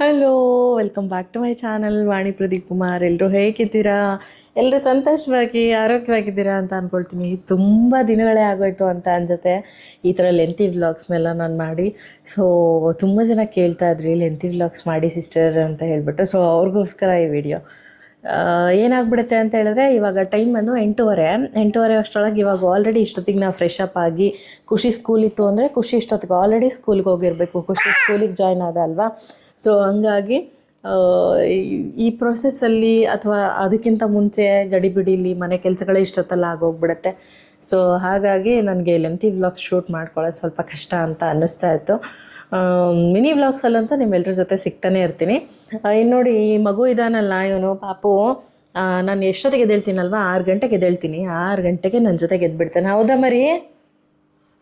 Hello, welcome back to my channel Vani Pradeep Kumar. ಎಲ್ಲರೂ ಹೇಗಿದ್ದೀರಾ? ಎಲ್ಲರೂ ಸಂತೋಷವಾಗಿ ಆರೋಗ್ಯವಾಗಿದ್ದೀರಾ ಅಂತ ಅಂದ್ಕೊಳ್ತೀನಿ. ತುಂಬ ದಿನಗಳೇ ಆಗೋಯ್ತು ಅಂತ ಅನ್ಸುತ್ತೆ ಈ ಥರ ಲೆಂತಿ ವ್ಲಾಗ್ಸ್ನೆಲ್ಲ ನಾನು ಮಾಡಿ. ಸೊ ತುಂಬ ಜನ ಕೇಳ್ತಾ ಇದ್ರಿ ಲೆಂತಿ ವ್ಲಾಗ್ಸ್ ಮಾಡಿ ಸಿಸ್ಟರ್ ಅಂತ ಹೇಳ್ಬಿಟ್ಟು. ಸೊ ಅವ್ರಿಗೋಸ್ಕರ ಈ ವಿಡಿಯೋ. ಏನಾಗ್ಬಿಡುತ್ತೆ ಅಂತ ಹೇಳಿದ್ರೆ, ಇವಾಗ ಟೈಮ್ ಬಂದು 8:30 ಅಷ್ಟರೊಳಗೆ ಇವಾಗ ಆಲ್ರೆಡಿ ಇಷ್ಟೊತ್ತಿಗೆ ನಾವು ಫ್ರೆಶ್ ಅಪ್ ಆಗಿ, ಖುಷಿ ಸ್ಕೂಲ್ ಇತ್ತು ಅಂದರೆ ಖುಷಿ ಇಷ್ಟೊತ್ತಿಗೆ ಆಲ್ರೆಡಿ ಸ್ಕೂಲ್ಗೆ ಹೋಗಿರಬೇಕು. ಖುಷಿ ಸ್ಕೂಲಿಗೆ ಜಾಯ್ನ್ ಆದ ಅಲ್ವಾ. ಸೊ ಹಂಗಾಗಿ ಈ ಪ್ರೊಸೆಸ್ಸಲ್ಲಿ ಅಥವಾ ಅದಕ್ಕಿಂತ ಮುಂಚೆ ಗಡಿಬಿಡಿಲಿ ಮನೆ ಕೆಲಸಗಳೇ ಇಷ್ಟೊತ್ತೆಲ್ಲ ಆಗೋಗ್ಬಿಡುತ್ತೆ. ಸೊ ಹಾಗಾಗಿ ನನಗೆ ಲೆಂತಿ ವ್ಲಾಗ್ಸ್ ಶೂಟ್ ಮಾಡ್ಕೊಳ್ಳೋದು ಸ್ವಲ್ಪ ಕಷ್ಟ ಅಂತ ಅನ್ನಿಸ್ತಾ ಇತ್ತು. ಮಿನಿ ವ್ಲಾಗ್ಸಲ್ಲಂತೂ ನಿಮ್ಮೆಲ್ಲರ ಜೊತೆ ಸಿಗ್ತಾನೆ ಇರ್ತೀನಿ. ಇನ್ನು ನೋಡಿ, ಈ ಮಗು ಇದಾನಲ್ಲ, ಇವನು ಪಾಪು, ನಾನು ಎಷ್ಟೊತ್ತಿಗೆ ಎದ್ದೇಳ್ತೀನಲ್ವ, 6 ಗಂಟೆಗೆ ಎದ್ದೇಳ್ತೀನಿ. 6 ಗಂಟೆಗೆ ನನ್ನ ಜೊತೆಗೆ ಎದ್ಬಿಡ್ತಾನೆ. ಹೌದಾ ಮರಿ?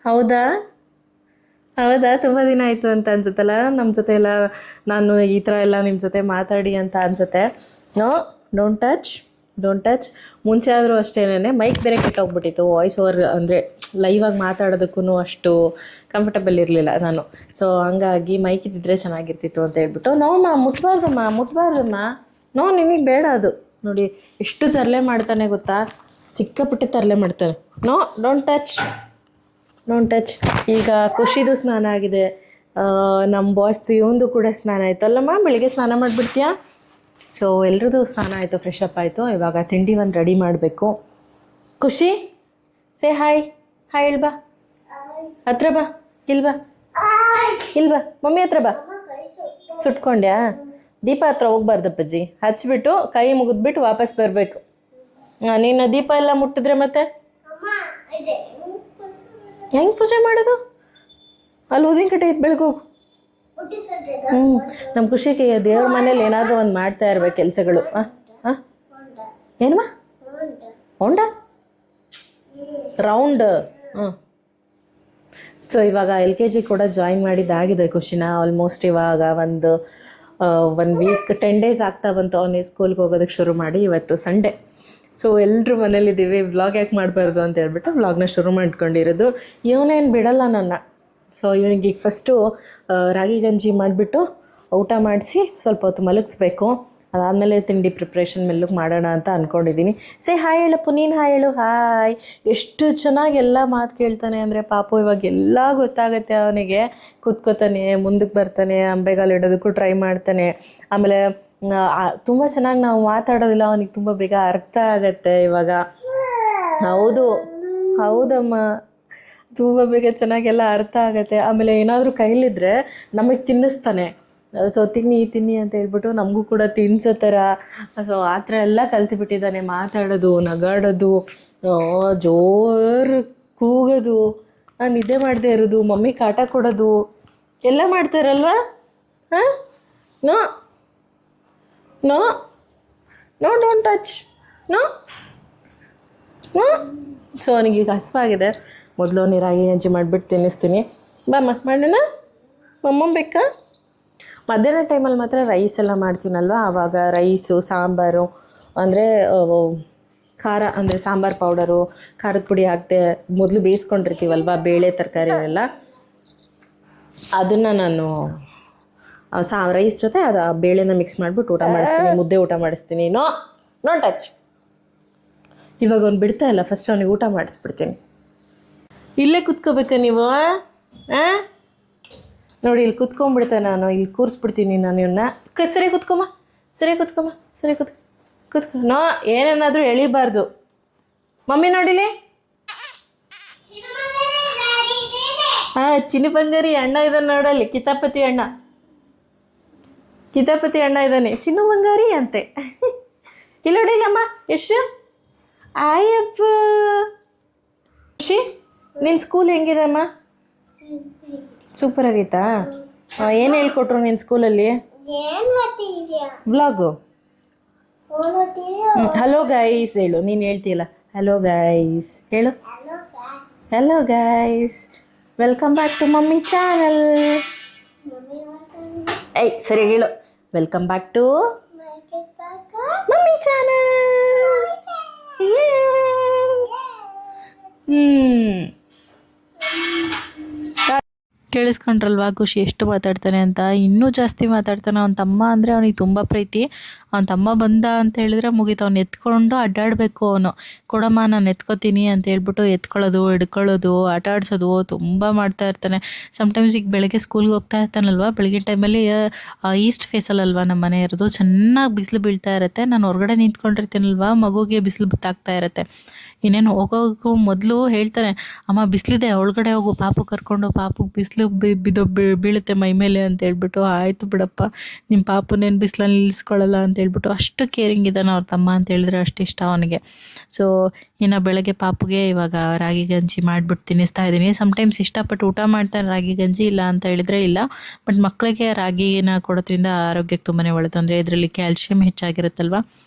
ಹೌದಾ ಹೌದಾ ತುಂಬ ದಿನ ಆಯಿತು ಅಂತ ಅನ್ಸುತ್ತಲ್ಲ ನಮ್ಮ ಜೊತೆ ಎಲ್ಲ, ನಾನು ಈ ಥರ ಎಲ್ಲ ನಿಮ್ಮ ಜೊತೆ ಮಾತಾಡಿ ಅಂತ ಅನಿಸುತ್ತೆ. No, don't touch. ಮುಂಚೆ ಆದರೂ ಅಷ್ಟೇನೆ ಮೈಕ್ ಬೇರೆ ಕೆಟ್ಟೋಗ್ಬಿಟ್ಟಿತ್ತು. ವಾಯ್ಸ್ ಓವರ್ ಅಂದರೆ ಲೈವಾಗಿ ಮಾತಾಡೋದಕ್ಕೂ ಅಷ್ಟು ಕಂಫರ್ಟಬಲ್ ಇರಲಿಲ್ಲ ನಾನು. ಸೊ ಹಂಗಾಗಿ ಮೈಕ್ ಇದ್ದಿದ್ರೆ ಚೆನ್ನಾಗಿರ್ತಿತ್ತು ಅಂತ ಹೇಳ್ಬಿಟ್ಟು, ನೋಮ್ಮ ಮುಟ್ಬಾರ್ದಮ್ಮ, ನೋ, ನಿಮಗೆ ಬೇಡ ಅದು. ನೋಡಿ ಎಷ್ಟು ತರಲೆ ಮಾಡ್ತಾನೆ ಗೊತ್ತಾ, ಸಿಕ್ಕಾಪಟ್ಟೆ ತರಲೆ ಮಾಡ್ತಾನೆ. No, don't touch. ಈಗ ಖುಷಿದು ಸ್ನಾನ ಆಗಿದೆ, ನಮ್ಮ ಬಾಸ್ದು ಇವಂದು ಕೂಡ ಸ್ನಾನ ಆಯಿತು ಅಲ್ಲಮ್ಮ. ಬೆಳಿಗ್ಗೆ ಸ್ನಾನ ಮಾಡಿಬಿಡ್ತೀಯಾ? ಸೊ ಎಲ್ರದ್ದು ಸ್ನಾನ ಆಯಿತು, ಫ್ರೆಶ್ ಅಪ್ ಆಯಿತು. ಇವಾಗ ತಿಂಡಿ ಒಂದು ರೆಡಿ ಮಾಡಬೇಕು. ಖುಷಿ, ಸೇ ಹಾಯ್ ಇಲ್ಬಾ, ಹತ್ರ ಬಾ, ಇಲ್ಬಾ, ಮಮ್ಮಿ ಹತ್ರ ಬಾ. ಸುಟ್ಕೊಂಡ್ಯಾ? ದೀಪ ಹತ್ರ ಹೋಗ್ಬಾರ್ದಪ್ಪಜ್ಜಿ, ಹಚ್ಬಿಟ್ಟು ಕೈ ಮುಗಿದ್ಬಿಟ್ಟು ವಾಪಸ್ ಬರಬೇಕು. ನೀನು ದೀಪ ಎಲ್ಲ ಮುಟ್ಟಿದ್ರೆ ಮತ್ತೆ ಹೆಂಗೆ ಪೂಜೆ ಮಾಡೋದು? ಅಲ್ಲಿ ಊದಿನ ಕಟ್ಟೆ ಇದ್ದು ಬೆಳಗೋಗು. ನಮ್ಮ ಖುಷಿಗೆ ದೇವ್ರ ಮನೇಲಿ ಏನಾದರೂ ಒಂದು ಮಾಡ್ತಾ ಇರ್ಬೇಕು ಕೆಲಸಗಳು. ಏನಮ್ಮ? ಹೊಂಡ ರೌಂಡ್. ಸೊ ಇವಾಗ LKG ಕೂಡ ಜಾಯಿನ್ ಮಾಡಿದ್ದಾಗಿದೆ ಖುಷಿನ. ಆಲ್ಮೋಸ್ಟ್ ಇವಾಗ ಒಂದು ವೀಕ್ 10 ಡೇಸ್ ಆಗ್ತಾ ಬಂತು ಅವನಿಗೆ ಸ್ಕೂಲ್ಗೆ ಹೋಗೋದಕ್ಕೆ ಶುರು ಮಾಡಿ. ಇವತ್ತು ಸಂಡೇ. ಸೊ ಎಲ್ಲರೂ ಮನೇಲಿದ್ದೀವಿ, ವ್ಲಾಗ್ ಯಾಕೆ ಮಾಡಬಾರ್ದು ಅಂತ ಹೇಳ್ಬಿಟ್ಟು ವ್ಲಾಗ್ನ ಶುರು ಮಾಡ್ಕೊಂಡಿರೋದು. ಇವನೇನು ಬಿಡಲ್ಲ ನನ್ನ. ಸೊ ಇವನಿಗೆ ಈಗ ಫಸ್ಟು ರಾಗಿ ಗಂಜಿ ಮಾಡಿಬಿಟ್ಟು ಊಟ ಮಾಡಿಸಿ ಸ್ವಲ್ಪ ಹೊತ್ತು ಮಲಗಿಸ್ಬೇಕು. ಅದಾದಮೇಲೆ ತಿಂಡಿ ಪ್ರಿಪ್ರೇಷನ್ ಮೆಲ್ಲಗೆ ಮಾಡೋಣ ಅಂತ ಅಂದ್ಕೊಂಡಿದ್ದೀನಿ. ಸೇ ಹಾಯ್ ಹೇಳಪ್ಪು, ನೀನು ಹಾಯ್ ಹೇಳು. ಹಾಯ್. ಎಷ್ಟು ಚೆನ್ನಾಗಿ ಎಲ್ಲ ಮಾತು ಕೇಳ್ತಾನೆ ಅಂದರೆ ಪಾಪು, ಇವಾಗ ಎಲ್ಲ ಗೊತ್ತಾಗುತ್ತೆ ಅವನಿಗೆ. ಕೂತ್ಕೋತಾನೆ, ಮುಂದಕ್ಕೆ ಬರ್ತಾನೆ, ಅಂಬೆಗಾಲು ಇಡೋದಕ್ಕೂ ಟ್ರೈ ಮಾಡ್ತಾನೆ. ಆಮೇಲೆ ತುಂಬ ಚೆನ್ನಾಗಿ ನಾವು ಮಾತಾಡೋದಿಲ್ಲ, ಅವನಿಗೆ ತುಂಬ ಬೇಗ ಅರ್ಥ ಆಗತ್ತೆ ಇವಾಗ. ಹೌದಮ್ಮ, ತುಂಬ ಬೇಗ ಚೆನ್ನಾಗೆಲ್ಲ ಅರ್ಥ ಆಗುತ್ತೆ. ಆಮೇಲೆ ಏನಾದರೂ ಕೈಲಿದ್ರೆ ನಮಗೆ ತಿನ್ನಿಸ್ತಾನೆ. ಸೊ ತಿನ್ನಿ ಅಂತ ಹೇಳ್ಬಿಟ್ಟು ನಮಗೂ ಕೂಡ ತಿನ್ಸೋ ಥರ. ಸೊ ಆ ಥರ ಎಲ್ಲ ಕಲ್ತ್ಬಿಟ್ಟಿದ್ದಾನೆ. ಮಾತಾಡೋದು, ನಗಾಡೋದು, ಜೋರು ಕೂಗೋದು, ನಿದ್ದೆ ಮಾಡದೇ ಇರೋದು, ಮಮ್ಮಿ ಕಾಟ ಕೊಡೋದು ಎಲ್ಲ ಮಾಡ್ತಾರಲ್ವ. ಹಾಂ, no, don't touch. No. So ಅವನಿಗೀಗ ಹಸಿವಾಗಿದೆ. ಮೊದಲು ರಾಗಿ ಗಂಜಿ ಮಾಡಿಬಿಟ್ಟು ತಿನ್ನಿಸ್ತೀನಿ. ಬಾಮ್ಮ ಮಾಡೋಣ. ಮಮ್ಮ ಬೇಕಾ? ಮಧ್ಯಾಹ್ನ ಟೈಮಲ್ಲಿ ಮಾತ್ರ ರೈಸ್ ಎಲ್ಲ ಮಾಡ್ತೀನಲ್ವ, ಆವಾಗ ರೈಸು, ಸಾಂಬಾರು ಅಂದರೆ ಖಾರ ಅಂದರೆ ಸಾಂಬಾರು ಪೌಡರು, ಖಾರದ ಪುಡಿ ಹಾಕ್ತೆ ಮೊದಲು ಬೇಯಿಸ್ಕೊಂಡಿರ್ತೀವಲ್ವ ಬೇಳೆ ತರಕಾರಿ ಎಲ್ಲ, ಅದನ್ನು ನಾನು ರೈಸ್ ಜೊತೆ ಅದು ಬೇಳೆನ ಮಿಕ್ಸ್ ಮಾಡಿಬಿಟ್ಟು ಊಟ ಮಾಡಿಸ್ತೀನಿ, ಮುದ್ದೆ ಊಟ ಮಾಡಿಸ್ತೀನಿ. No touch. ಇವಾಗ ಅವ್ನು ಬಿಡ್ತಾ ಇಲ್ಲ, ಫಸ್ಟ್ ಅವನಿಗೆ ಊಟ ಮಾಡಿಸ್ಬಿಡ್ತೀನಿ. ಇಲ್ಲೇ ಕುತ್ಕೋಬೇಕಾ ನೀವು? ನೋಡಿ, ಇಲ್ಲಿ ಕುತ್ಕೊಂಡ್ಬಿಡ್ತಾನೆ. ನಾನು ಇಲ್ಲಿ ಕೂರಿಸ್ಬಿಡ್ತೀನಿ ನಾನು ಇವನ್ನ. ಸರಿ ಕುತ್ಕೊಮ್ಮ. ಕುತ್ಕೊ. ನೋ, ಏನೇನಾದರೂ ಎಳಿಬಾರ್ದು. ಮಮ್ಮಿ ನೋಡಿಲಿ. ಚಿನ್ನ ಬಂಗಾರಿ ಅಣ್ಣ ಇದ್ದಾನೆ ನೋಡಲ್ಲಿ, ಕಿತಾಪತಿ ಅಣ್ಣ ಇದ್ದಾನೆ, ಚಿನ್ನು ಬಂಗಾರಿ ಅಂತೆ. ಇಲ್ಲಿ ನೋಡಿಲ್ಲಮ್ಮ ಎಷ್ಟು ಆಯಪ್ಪ. ಖುಷಿ, ನಿನ್ನ ಸ್ಕೂಲ್ ಹೆಂಗಿದೆ ಅಮ್ಮ? ಸೂಪರ್ ಆಗೈತಾ? ಏನು ಹೇಳ್ಕೊಟ್ರು ನಿನ್ನ ಸ್ಕೂಲಲ್ಲಿ? ವ್ಲಾಗು. ಹಲೋ ಗೈಸ್ ಹೇಳು. ನೀನು ಹೇಳ್ತೀಯಲ್ಲ, ಹಲೋ ಗೈಸ್ ಹೇಳು. Hello guys, welcome back to mummy channel. ಸರಿ ಹೇಳು. Welcome back to mummy channel. ಕೇಳಿಸ್ಕೊಂಡ್ರಲ್ವಾ ಖುಷಿ ಎಷ್ಟು ಮಾತಾಡ್ತಾನೆ ಅಂತ. ಇನ್ನೂ ಜಾಸ್ತಿ ಮಾತಾಡ್ತಾನೆ. ಅವನ ತಮ್ಮ ಅಂದರೆ ಅವನಿಗೆ ತುಂಬ ಪ್ರೀತಿ. ಅವನ ತಮ್ಮ ಬಂದ ಅಂತ ಹೇಳಿದ್ರೆ ಮುಗೀತು, ಅವ್ನು ಎತ್ಕೊಂಡು ಅಡ್ಡಾಡಬೇಕು. ಅವನು ಕೊಡಮ್ಮ ನಾನು ಎತ್ಕೋತೀನಿ ಅಂತ ಹೇಳ್ಬಿಟ್ಟು ಎತ್ಕೊಳ್ಳೋದು, ಹಿಡ್ಕೊಳ್ಳೋದು, ಆಟ ಆಡಿಸೋದು ತುಂಬ ಮಾಡ್ತಾ ಇರ್ತಾನೆ. ಸಮ್ಟೈಮ್ಸ್ ಈಗ ಬೆಳಗ್ಗೆ ಸ್ಕೂಲ್ಗೆ ಹೋಗ್ತಾ ಇರ್ತಾನಲ್ವ, ಬೆಳಗಿನ ಟೈಮಲ್ಲಿ ಈಸ್ಟ್ ಫೇಸಲ್ಲಲ್ವ ನಮ್ಮ ಮನೆ ಇರೋದು, ಚೆನ್ನಾಗಿ ಬಿಸಿಲು ಬೀಳ್ತಾ ಇರುತ್ತೆ. ನಾನು ಹೊರಗಡೆ ನಿಂತ್ಕೊಂಡಿರ್ತೀನಲ್ವ, ಮಗುಗೆ ಬಿಸಿಲು ತಾಗ್ತಾ ಇರುತ್ತೆ. ಇನ್ನೇನು ಹೋಗೋಕ್ಕೂ ಮೊದಲು ಹೇಳ್ತಾನೆ, ಅಮ್ಮ ಬಿಸಿಲಿದೆ ಒಳಗಡೆ ಹೋಗು, ಪಾಪು ಕರ್ಕೊಂಡು, ಪಾಪುಗೆ ಬಿಸಿಲು ಬೀಳುತ್ತೆ ಮೈ ಮೇಲೆ ಅಂತ ಹೇಳ್ಬಿಟ್ಟು. ಆಯಿತು ಬಿಡಪ್ಪ, ನಿಮ್ಮ ಪಾಪುನೇನು ಬಿಸಿಲಲ್ಲಿ ನಿಲ್ಲಿಸ್ಕೊಳ್ಳಲ್ಲ ಅಂತ ಹೇಳ್ಬಿಟ್ಟು ಅಷ್ಟು ಕೇರಿಂಗ್ ಇದ್ದಾನೆ ಅವ್ರ ತಮ್ಮ ಅಂತ ಹೇಳಿದ್ರೆ ಅಷ್ಟು ಇಷ್ಟ ಅವನಿಗೆ. ಸೊ ಇನ್ನು ಬೆಳಗ್ಗೆ ಪಾಪುಗೆ ಇವಾಗ ರಾಗಿ ಗಂಜಿ ಮಾಡಿಬಿಟ್ಟು ತಿನ್ನಿಸ್ತಾ ಇದ್ದೀನಿ. ಸಮ್ಟೈಮ್ಸ್ ಇಷ್ಟಪಟ್ಟು ಊಟ ಮಾಡ್ತಾನೆ ರಾಗಿ ಗಂಜಿ, ಇಲ್ಲ ಅಂತ ಹೇಳಿದರೆ ಇಲ್ಲ. ಬಟ್ ಮಕ್ಕಳಿಗೆ ರಾಗಿನ ಕೊಡೋದ್ರಿಂದ ಆರೋಗ್ಯಕ್ಕೆ ತುಂಬಾ ಒಳ್ಳೆಯದು. ಅಂದರೆ ಇದರಲ್ಲಿ ಕ್ಯಾಲ್ಶಿಯಂ ಹೆಚ್ಚಾಗಿರುತ್ತಲ್ವ,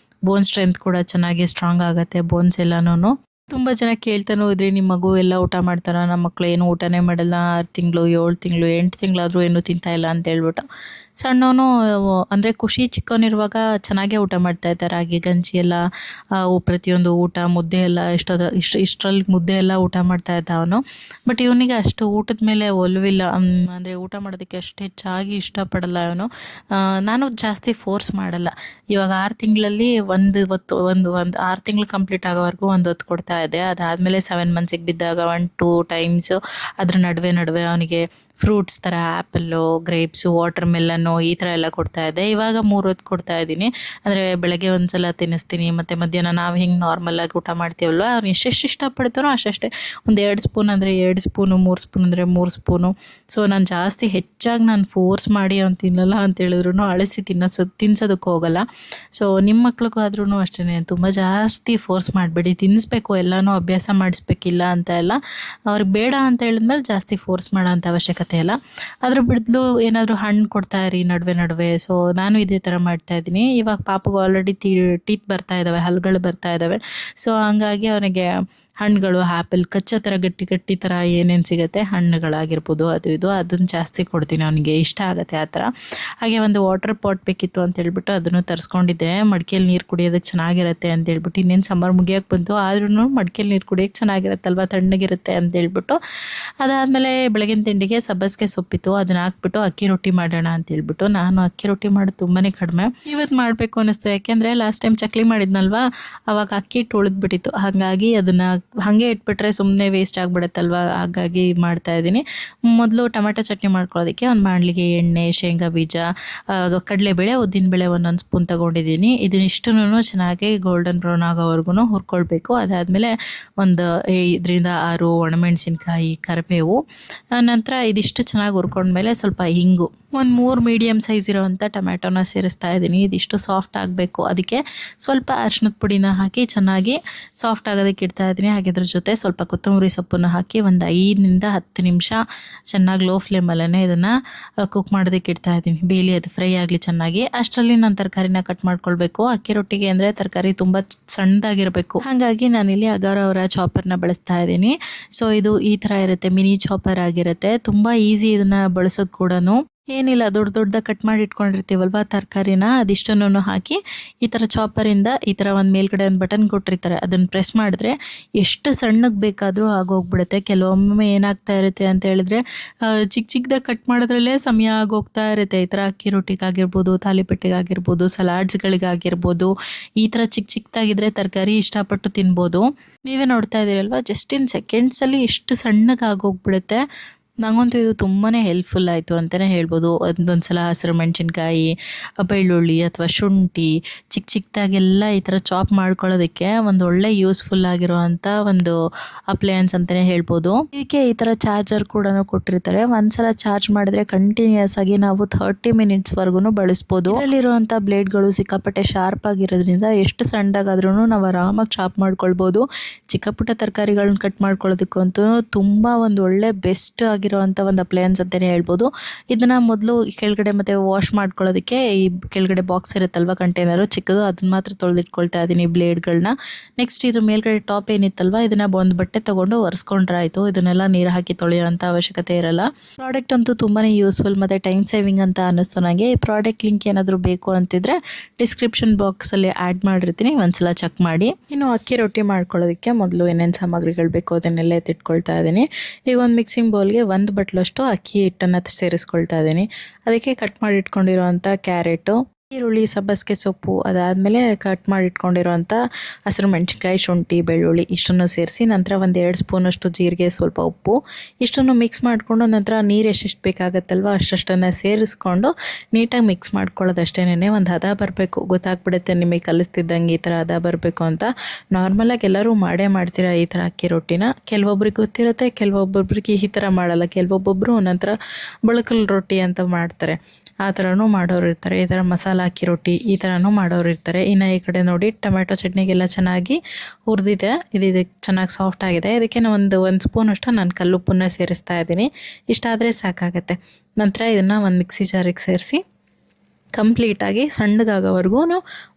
ಬೋನ್ ಸ್ಟ್ರೆಂತ್ ಕೂಡ ಚೆನ್ನಾಗಿ ಸ್ಟ್ರಾಂಗ್ ಆಗುತ್ತೆ, ಬೋನ್ಸ್ ಎಲ್ಲನೂ. ತುಂಬ ಜನ ಕೇಳ್ತಾನೂ ಇದ್ರಿ, ನಿಮ್ಮ ಮಗು ಎಲ್ಲ ಊಟ ಮಾಡ್ತಾರ, ನಮ್ಮ ಮಕ್ಕಳು ಏನು ಊಟನೇ ಮಾಡಲ್ಲ, 6 ತಿಂಗಳು 7 ತಿಂಗಳು 8 ತಿಂಗಳಾದರೂ ಏನೂ ತಿಂತಾ ಇಲ್ಲ ಅಂತ ಹೇಳ್ಬಿಟ್ಟು. ಸಣ್ಣವನು ಅಂದರೆ ಖುಷಿ ಚಿಕ್ಕವನಿರುವಾಗ ಚೆನ್ನಾಗೇ ಊಟ ಮಾಡ್ತಾಯಿದ್ದ, ರಾಗಿ ಗಂಜಿ ಎಲ್ಲ, ಪ್ರತಿಯೊಂದು ಊಟ, ಮುದ್ದೆ ಎಲ್ಲ ಇಷ್ಟರಲ್ಲಿ ಮುದ್ದೆ ಎಲ್ಲ ಊಟ ಮಾಡ್ತಾಯಿದ್ದ ಅವನು. ಬಟ್ ಇವನಿಗೆ ಅಷ್ಟು ಊಟದ ಮೇಲೆ ಒಲವಿಲ್ಲ, ಅಂದರೆ ಊಟ ಮಾಡೋದಕ್ಕೆ ಅಷ್ಟು ಹೆಚ್ಚಾಗಿ ಇಷ್ಟಪಡಲ್ಲ ಇವನು. ನಾನು ಜಾಸ್ತಿ ಫೋರ್ಸ್ ಮಾಡಲ್ಲ. ಇವಾಗ 6 ತಿಂಗಳಲ್ಲಿ ಒಂದು 6 ತಿಂಗಳು ಕಂಪ್ಲೀಟ್ ಆಗೋವರೆಗೂ ಒಂದು ಹೊತ್ತು ಕೊಡ್ತಾ ಇದ್ದೆ. ಅದಾದಮೇಲೆ 7 ಮಂತ್ಸಿಗೆ ಬಿದ್ದಾಗ 1-2 ಟೈಮ್ಸು ಅದ್ರ ನಡುವೆ ಅವನಿಗೆ ಫ್ರೂಟ್ಸ್ ಥರ ಆ್ಯಪಲ್ಲು, ಗ್ರೇಪ್ಸು, ವಾಟರ್ ಮೆಲನ್ನು ಈ ಥರ ಎಲ್ಲ ಕೊಡ್ತಾ ಇದ್ದೆ. ಇವಾಗ 3 ಹೊತ್ತು ಕೊಡ್ತಾ ಇದ್ದೀನಿ. ಅಂದರೆ ಬೆಳಗ್ಗೆ ಒಂದು ಸಲ ತಿನ್ನಿಸ್ತೀನಿ, ಮತ್ತು ಮಧ್ಯಾಹ್ನ ನಾವು ಹಿಂಗೆ ನಾರ್ಮಲಾಗಿ ಊಟ ಮಾಡ್ತೀವಲ್ವ, ಅವ್ನು ಎಷ್ಟೆಷ್ಟು ಇಷ್ಟಪಡ್ತಾನೋ ಅಷ್ಟೇ. ಒಂದು 2 ಸ್ಪೂನ್ ಅಂದರೆ 2 ಸ್ಪೂನು, 3 ಸ್ಪೂನ್ ಅಂದರೆ 3 ಸ್ಪೂನು. ಸೊ ನಾನು ಜಾಸ್ತಿ ಹೆಚ್ಚಾಗಿ ನಾನು ಫೋರ್ಸ್ ಮಾಡಿ ಅವ್ನು ತಿನ್ನಲ್ಲ ಅಂತ ಹೇಳಿದ್ರು ಅಳಿಸಿ ತಿನ್ಸೋದಕ್ಕೆ ಹೋಗಲ್ಲ. ಸೊ ನಿಮ್ಮ ಮಕ್ಳಿಗೂ ಆದ್ರೂ ಅಷ್ಟೇ, ತುಂಬ ಜಾಸ್ತಿ ಫೋರ್ಸ್ ಮಾಡಬೇಡಿ, ತಿನ್ನಿಸ್ಬೇಕು, ಎಲ್ಲನೂ ಅಭ್ಯಾಸ ಮಾಡಿಸ್ಬೇಕಿಲ್ಲ ಅಂತ ಎಲ್ಲ. ಅವ್ರಿಗೆ ಬೇಡ ಅಂತ ಹೇಳಿದ್ಮೇಲೆ ಜಾಸ್ತಿ ಫೋರ್ಸ್ ಮಾಡೋ ಅಂಥ ಅವಶ್ಯಕತೆ ಇಲ್ಲ. ಅದ್ರ ಬಿಡಲು ಏನಾದರೂ ಹಣ್ಣು ಕೊಡ್ತಾ ಇರಿ ನಡುವೆ. ಸೊ ನಾನು ಇದೇ ಥರ ಮಾಡ್ತಾ ಇದ್ದೀನಿ. ಇವಾಗ ಪಾಪುಗೆ ಆಲ್ರೆಡಿ ಟೀತ್ ಬರ್ತಾ ಇದ್ದಾವೆ, ಹಲ್ಲುಗಳು ಬರ್ತಾ ಇದ್ದಾವೆ. ಸೊ ಹಂಗಾಗಿ ಅವನಿಗೆ ಹಣ್ಣುಗಳು, ಆ್ಯಪಲ್, ಕಚ್ಚಾ ಥರ ಗಟ್ಟಿ ಥರ ಏನೇನು ಸಿಗುತ್ತೆ ಹಣ್ಣುಗಳಾಗಿರ್ಬೋದು, ಅದು ಇದು ಅದನ್ನು ಜಾಸ್ತಿ ಕೊಡ್ತೀನಿ, ಅವನಿಗೆ ಇಷ್ಟ ಆಗುತ್ತೆ ಆ ಥರ. ಹಾಗೆ ಒಂದು ವಾಟರ್ ಪಾಟ್ ಬೇಕಿತ್ತು ಅಂತ ಹೇಳ್ಬಿಟ್ಟು ಅದನ್ನು ತರಿಸ್ಕೊಂಡಿದ್ದೆ. ಮಡಿಕೆಯಲ್ಲಿ ನೀರು ಕುಡಿಯೋದಕ್ಕೆ ಚೆನ್ನಾಗಿರುತ್ತೆ ಅಂತ ಹೇಳ್ಬಿಟ್ಟು. ಇನ್ನೇನು ಸಮ್ಮರ್ ಮುಗಿಯೋಕ್ಕೆ ಬಂತು, ಆದ್ರೂ ಮಡಿಕೆಯಲ್ಲಿ ನೀರು ಕುಡಿಯೋಕ್ಕೆ ಚೆನ್ನಾಗಿರುತ್ತಲ್ವ, ತಣ್ಣಗಿರುತ್ತೆ ಅಂತ ಹೇಳ್ಬಿಟ್ಟು. ಅದಾದಮೇಲೆ ಬೆಳಗಿನ ತಿಂಡಿಗೆ ಸಬ್ಬಸಿಗೆ ಸೊಪ್ಪಿತ್ತು, ಅದನ್ನ ಹಾಕ್ಬಿಟ್ಟು ಅಕ್ಕಿ ರೊಟ್ಟಿ ಮಾಡೋಣ ಅಂತ ಹೇಳ್ಬಿಟ್ಟು. ನಾನು ಅಕ್ಕಿ ರೊಟ್ಟಿ ಮಾಡೋದು ತುಂಬಾ ಕಡಿಮೆ, ಇವತ್ತು ಮಾಡಬೇಕು ಅನ್ನಿಸ್ತು. ಯಾಕೆಂದರೆ ಲಾಸ್ಟ್ ಟೈಮ್ ಚಕ್ಲಿ ಮಾಡಿದ್ನಲ್ವ, ಅವಾಗ ಅಕ್ಕಿ ಹಿಟ್ಟು ಉಳಿದ್ಬಿಟ್ಟಿತ್ತು. ಹಾಗಾಗಿ ಅದನ್ನು ಹಾಗೆ ಇಟ್ಬಿಟ್ರೆ ಸುಮ್ಮನೆ ವೇಸ್ಟ್ ಆಗಿಬಿಡುತ್ತಲ್ವ, ಹಾಗಾಗಿ ಮಾಡ್ತಾ ಇದ್ದೀನಿ. ಮೊದಲು ಟೊಮೆಟೊ ಚಟ್ನಿ ಮಾಡ್ಕೊಳ್ಳೋದಕ್ಕೆ ಒಂದು ಬಾಣಲಿಗೆ ಎಣ್ಣೆ, ಶೇಂಗಾ ಬೀಜ, ಕಡಲೆಬೇಳೆ, ಉದ್ದಿನಬೇಳೆ ಒಂದೊಂದು ಸ್ಪೂನ್ ತೊಗೊಂಡಿದ್ದೀನಿ. ಇದನ್ನಿಷ್ಟನ್ನು ಚೆನ್ನಾಗಿ ಗೋಲ್ಡನ್ ಬ್ರೌನ್ ಆಗೋವರೆಗೂ ಹುರ್ಕೊಳ್ಬೇಕು. ಅದಾದಮೇಲೆ ಒಂದು 5-6 ಒಣಮೆಣಸಿನ್ಕಾಯಿ, ಕರಿಬೇವು, ನಂತರ ಇದಿಷ್ಟು ಚೆನ್ನಾಗಿ ಹುರ್ಕೊಂಡ್ಮೇಲೆ ಸ್ವಲ್ಪ ಹಿಂಗು, ಒಂದು 3 ಮೀಡಿಯಮ್ ಸೈಜ್ ಇರೋವಂಥ ಟೊಮೆಟೊನ ಸೇರಿಸ್ತಾ ಇದ್ದೀನಿ. ಇದಿಷ್ಟು ಸಾಫ್ಟ್ ಆಗಬೇಕು, ಅದಕ್ಕೆ ಸ್ವಲ್ಪ ಅರಿಶಿನದ ಪುಡಿನ ಹಾಕಿ ಚೆನ್ನಾಗಿ ಸಾಫ್ಟ್ ಆಗೋದಕ್ಕೆ ಇಡ್ತಾ ಇದ್ದೀನಿ. ಹಾಗೆ ಅದ್ರ ಜೊತೆ ಸ್ವಲ್ಪ ಕೊತ್ತಂಬರಿ ಸೊಪ್ಪನ್ನು ಹಾಕಿ ಒಂದು 5-10 ನಿಮಿಷ ಚೆನ್ನಾಗಿ ಲೋ ಫ್ಲೇಮಲ್ಲೇ ಇದನ್ನು ಕುಕ್ ಮಾಡೋದಕ್ಕೆ ಇಡ್ತಾ ಇದ್ದೀನಿ. ಬೇಲಿ ಅದು ಫ್ರೈ ಆಗಲಿ ಚೆನ್ನಾಗಿ. ಅಷ್ಟರಲ್ಲಿ ನಾನು ತರಕಾರಿನ ಕಟ್ ಮಾಡ್ಕೊಳ್ಬೇಕು. ಅಕ್ಕಿ ರೊಟ್ಟಿಗೆ ಅಂದರೆ ತರಕಾರಿ ತುಂಬ ಸಣ್ಣದಾಗಿರಬೇಕು, ಹಾಗಾಗಿ ನಾನಿಲ್ಲಿ ಅಗಾರ ಚಾಪರ್ನ ಬಳಸ್ತಾ ಇದ್ದೀನಿ. ಸೊ ಇದು ಈ ಥರ ಇರುತ್ತೆ, ಮಿನಿ ಚಾಪರ್ ಆಗಿರುತ್ತೆ, ತುಂಬ ಈಸಿ ಇದನ್ನು ಬಳಸೋದು ಕೂಡ. ಏನಿಲ್ಲ, ದೊಡ್ಡದಾಗಿ ಕಟ್ ಮಾಡಿ ಇಟ್ಕೊಂಡಿರ್ತೀವಲ್ವ ತರಕಾರಿನ, ಅದಿಷ್ಟನ್ನು ಹಾಕಿ ಈ ಥರ ಚಾಪರಿಂದ ಈ ಥರ ಒಂದು ಮೇಲ್ಗಡೆ ಒಂದು ಬಟನ್ ಕೊಟ್ಟಿರ್ತಾರೆ, ಅದನ್ನು ಪ್ರೆಸ್ ಮಾಡಿದ್ರೆ ಎಷ್ಟು ಸಣ್ಣಗೆ ಬೇಕಾದರೂ ಆಗೋಗ್ಬಿಡುತ್ತೆ. ಕೆಲವೊಮ್ಮೆ ಏನಾಗ್ತಾ ಇರುತ್ತೆ ಅಂತ ಹೇಳಿದ್ರೆ ಚಿಕ್ಕದಾಗಿ ಕಟ್ ಮಾಡೋದ್ರಲ್ಲೇ ಸಮಯ ಆಗೋಗ್ತಾ ಇರುತ್ತೆ. ಈ ಥರ ಅಕ್ಕಿ ರೊಟ್ಟಿಗಾಗಿರ್ಬೋದು, ತಾಲಿಪಟ್ಟಿಗಾಗಿರ್ಬೋದು, ಸಲಾಡ್ಸ್ಗಳಿಗಾಗಿರ್ಬೋದು, ಈ ಥರ ಚಿಕ್ಕದಾಗಿದ್ರೆ ತರಕಾರಿ ಇಷ್ಟಪಟ್ಟು ತಿನ್ಬೋದು. ನೀವೇ ನೋಡ್ತಾ ಇದ್ದೀರಲ್ವ, ಜಸ್ಟ್ ಇನ್ ಸೆಕೆಂಡ್ಸಲ್ಲಿ ಎಷ್ಟು ಸಣ್ಣಗೆ ಆಗೋಗ್ಬಿಡುತ್ತೆ. ನನಗಂತೂ ಇದು ತುಂಬಾ ಹೆಲ್ಪ್ಫುಲ್ ಆಯಿತು ಅಂತಲೇ ಹೇಳ್ಬೋದು. ಒಂದೊಂದು ಸಲ ಹಸಿರು ಮೆಣಸಿನ್ಕಾಯಿ, ಬೆಳ್ಳುಳ್ಳಿ ಅಥವಾ ಶುಂಠಿ ಚಿಕ್ಕದಾಗೆಲ್ಲ ಈ ಥರ ಚಾಪ್ ಮಾಡ್ಕೊಳ್ಳೋದಕ್ಕೆ ಒಂದು ಒಳ್ಳೆ ಯೂಸ್ಫುಲ್ ಆಗಿರುವಂಥ ಒಂದು ಅಪ್ಲಯನ್ಸ್ ಅಂತಲೇ ಹೇಳ್ಬೋದು. ಇದಕ್ಕೆ ಈ ಥರ ಚಾರ್ಜರ್ ಕೂಡ ಕೊಟ್ಟಿರ್ತಾರೆ. ಒಂದ್ಸಲ ಚಾರ್ಜ್ ಮಾಡಿದ್ರೆ ಕಂಟಿನ್ಯೂಸ್ ಆಗಿ ನಾವು 30 ಮಿನಿಟ್ಸ್ವರೆಗೂ ಬಳಸ್ಬೋದು. ಇದರಲ್ಲಿರುವಂಥ ಬ್ಲೇಡ್ಗಳು ಸಿಕ್ಕಾಪಟ್ಟೆ ಶಾರ್ಪ್ ಆಗಿರೋದ್ರಿಂದ ಎಷ್ಟು ಸಣ್ಣದಾಗಾದ್ರೂ ನಾವು ಆರಾಮಾಗಿ ಚಾಪ್ ಮಾಡ್ಕೊಳ್ಬೋದು. ಚಿಕ್ಕ ಪುಟ್ಟ ತರಕಾರಿಗಳನ್ನ ಕಟ್ ಮಾಡ್ಕೊಳ್ಳೋದಕ್ಕಂತೂ ತುಂಬ ಒಂದು ಒಳ್ಳೆ ಬೆಸ್ಟ್ ಆಗಿರುವಂಥ ಒಂದು ಅಪ್ಲಯನ್ಸ್ ಅಂತಲೇ ಹೇಳ್ಬೋದು. ಇದನ್ನು ಮೊದಲು ಕೆಳಗಡೆ ಮತ್ತು ವಾಶ್ ಮಾಡ್ಕೊಳ್ಳೋದಕ್ಕೆ ಈ ಕೆಳಗಡೆ ಬಾಕ್ಸ್ ಇರುತ್ತಲ್ವ, ಕಂಟೈನರು ಚಿಕ್ಕದು, ಅದನ್ನ ಮಾತ್ರ ತೊಳೆದಿಟ್ಕೊಳ್ತಾ ಇದ್ದೀನಿ ಬ್ಲೇಡ್ಗಳನ್ನ. ನೆಕ್ಸ್ಟ್ ಇದು ಮೇಲ್ಗಡೆ ಟಾಪ್ ಏನಿತ್ತಲ್ವ, ಇದನ್ನು ಒಂದು ಬಟ್ಟೆ ತೊಗೊಂಡು ಒರೆಸ್ಕೊಂಡ್ರೆ ಆಯಿತು. ಇದನ್ನೆಲ್ಲ ನೀರು ಹಾಕಿ ತೊಳೆಯೋಂಥ ಅವಶ್ಯಕತೆ ಇರಲ್ಲ. ಪ್ರಾಡಕ್ಟ್ ಅಂತೂ ತುಂಬಾ ಯೂಸ್ಫುಲ್ ಮತ್ತು ಟೈಮ್ ಸೇವಿಂಗ್ ಅಂತ ಅನ್ನಿಸ್ತು ನನಗೆ. ಈ ಪ್ರಾಡಕ್ಟ್ ಲಿಂಕ್ ಏನಾದರೂ ಬೇಕು ಅಂತಿದ್ರೆ ಡಿಸ್ಕ್ರಿಪ್ಷನ್ ಬಾಕ್ಸಲ್ಲಿ ಆ್ಯಡ್ ಮಾಡಿರ್ತೀನಿ, ಒಂದ್ಸಲ ಚೆಕ್ ಮಾಡಿ. ಇನ್ನು ಅಕ್ಕಿ ರೊಟ್ಟಿ ಮಾಡ್ಕೊಳ್ಳೋದಕ್ಕೆ ಮೊದಲು ಏನೇನು ಸಾಮಗ್ರಿಗಳು ಬೇಕು ಅದನ್ನೆಲ್ಲ ಎತ್ತಿಟ್ಕೊಳ್ತಾ ಇದ್ದೀನಿ. ಈಗ ಒಂದು ಮಿಕ್ಸಿಂಗ್ ಬೌಲ್ಗೆ ಒಂದು ಬಟ್ಲಷ್ಟು ಅಕ್ಕಿ ಹಿಟ್ಟನ್ನು ಸೇರಿಸ್ಕೊಳ್ತಾ ಇದ್ದೀನಿ. ಅದಕ್ಕೆ ಕಟ್ ಮಾಡಿ ಇಟ್ಕೊಂಡಿರೋವಂಥ ಕ್ಯಾರೆಟು, ಈರುಳ್ಳಿ, ಸಬ್ಬಸಿಗೆ ಸೊಪ್ಪು, ಅದಾದಮೇಲೆ ಕಟ್ ಮಾಡಿ ಇಟ್ಕೊಂಡಿರೋವಂಥ ಹಸಿರು ಮೆಣಸಿನ್ಕಾಯಿ, ಶುಂಠಿ, ಬೆಳ್ಳುಳ್ಳಿ ಇಷ್ಟನ್ನು ಸೇರಿಸಿ ನಂತರ ಒಂದು 2 ಸ್ಪೂನಷ್ಟು ಜೀರಿಗೆ, ಸ್ವಲ್ಪ ಉಪ್ಪು ಇಷ್ಟನ್ನು ಮಿಕ್ಸ್ ಮಾಡಿಕೊಂಡು ನಂತರ ನೀರು ಎಷ್ಟೆಷ್ಟು ಬೇಕಾಗತ್ತಲ್ವ ಅಷ್ಟನ್ನು ಸೇರಿಸ್ಕೊಂಡು ನೀಟಾಗಿ ಮಿಕ್ಸ್ ಮಾಡ್ಕೊಳ್ಳೋದಷ್ಟೇನೆ. ಒಂದು ಹದ ಬರಬೇಕು, ಗೊತ್ತಾಗ್ಬಿಡುತ್ತೆ ನಿಮಗೆ ಕಲಿಸ್ತಿದ್ದಂಗೆ ಈ ಥರ ಹದ ಬರಬೇಕು ಅಂತ. ನಾರ್ಮಲಾಗಿ ಎಲ್ಲರೂ ಮಾಡೇ ಮಾಡ್ತೀರಾ ಈ ಥರ ಅಕ್ಕಿ ರೊಟ್ಟಿನ. ಕೆಲವೊಬ್ರಿಗೆ ಗೊತ್ತಿರುತ್ತೆ, ಕೆಲವೊಬ್ಬೊಬ್ರಿಗೆ ಈ ಥರ ಮಾಡಲ್ಲ. ಕೆಲವೊಬ್ಬೊಬ್ಬರು ನಂತರ ಬಳಕಲ್ ರೊಟ್ಟಿ ಅಂತ ಮಾಡ್ತಾರೆ, ಆ ಥರನೂ ಮಾಡೋರು ಇರ್ತಾರೆ. ಈ ಥರ ಮಸಾಲ ಅಕ್ಕಿ ರೊಟ್ಟಿ ಈ ಥರನೂ ಮಾಡೋರು ಇರ್ತಾರೆ. ಇನ್ನು ಈ ಕಡೆ ನೋಡಿ ಟೊಮೆಟೊ ಚಟ್ನಿಗೆಲ್ಲ ಚೆನ್ನಾಗಿ ಹುರಿದಿದೆ, ಇದು ಚೆನ್ನಾಗಿ ಸಾಫ್ಟ್ ಆಗಿದೆ. ಇದಕ್ಕೆ ಒಂದು ಸ್ಪೂನಷ್ಟು ನಾನು ಕಲ್ಲುಪ್ಪನ್ನ ಸೇರಿಸ್ತಾ ಇದ್ದೀನಿ. ಇಷ್ಟಾದರೆ ಸಾಕಾಗತ್ತೆ. ನಂತರ ಇದನ್ನು ಒಂದು ಮಿಕ್ಸಿ ಜಾರಿಗೆ ಸೇರಿಸಿ ಕಂಪ್ಲೀಟಾಗಿ ಸಣ್ಣಗಾಗೋವರೆಗೂ